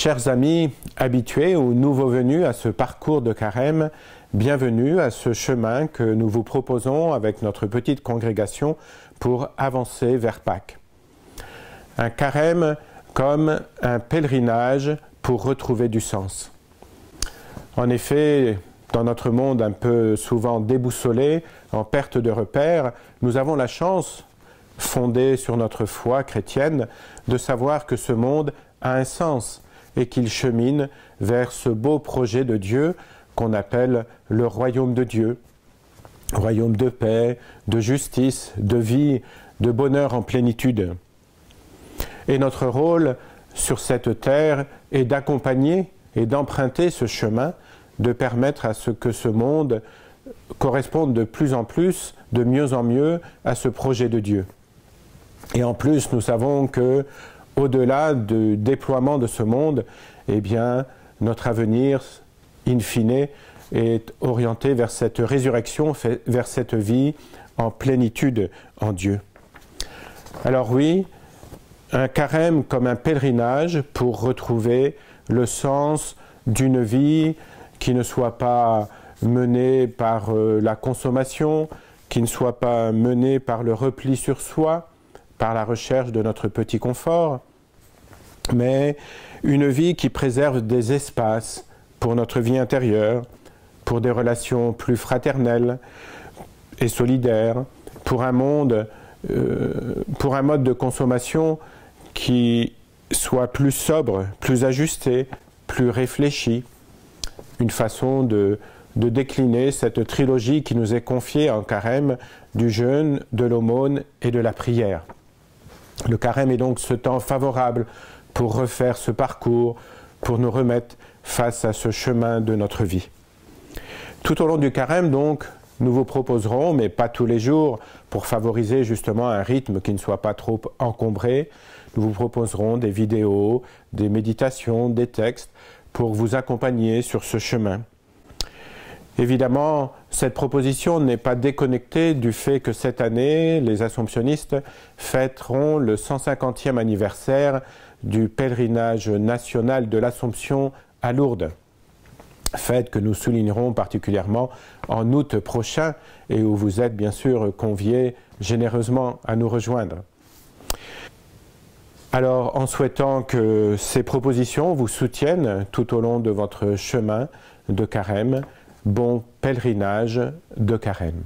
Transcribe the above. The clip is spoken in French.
Chers amis habitués ou nouveaux venus à ce parcours de carême, bienvenue à ce chemin que nous vous proposons avec notre petite congrégation pour avancer vers Pâques. Un carême comme un pèlerinage pour retrouver du sens. En effet, dans notre monde un peu souvent déboussolé, en perte de repères, nous avons la chance, fondée sur notre foi chrétienne, de savoir que ce monde a un sens et qu'il chemine vers ce beau projet de Dieu qu'on appelle le royaume de Dieu. Royaume de paix, de justice, de vie, de bonheur en plénitude. Et notre rôle sur cette terre est d'accompagner et d'emprunter ce chemin, de permettre à ce que ce monde corresponde de plus en plus, de mieux en mieux à ce projet de Dieu. Et en plus, nous savons que au-delà du déploiement de ce monde, eh bien, notre avenir, in fine, est orienté vers cette résurrection, vers cette vie en plénitude en Dieu. Alors oui, un carême comme un pèlerinage pour retrouver le sens d'une vie qui ne soit pas menée par la consommation, qui ne soit pas menée par le repli sur soi, par la recherche de notre petit confort, mais une vie qui préserve des espaces pour notre vie intérieure, pour des relations plus fraternelles et solidaires, pour un monde, pour un mode de consommation qui soit plus sobre, plus ajusté, plus réfléchi, une façon de décliner cette trilogie qui nous est confiée en carême du jeûne, de l'aumône et de la prière. Le carême est donc ce temps favorable pour refaire ce parcours, pour nous remettre face à ce chemin de notre vie. Tout au long du carême, donc, nous vous proposerons, mais pas tous les jours, pour favoriser justement un rythme qui ne soit pas trop encombré, nous vous proposerons des vidéos, des méditations, des textes, pour vous accompagner sur ce chemin. Évidemment, cette proposition n'est pas déconnectée du fait que cette année, les Assomptionnistes fêteront le 150e anniversaire du pèlerinage national de l'Assomption à Lourdes. Fête que nous soulignerons particulièrement en août prochain et où vous êtes bien sûr conviés généreusement à nous rejoindre. Alors, en souhaitant que ces propositions vous soutiennent tout au long de votre chemin de carême, bon pèlerinage de carême.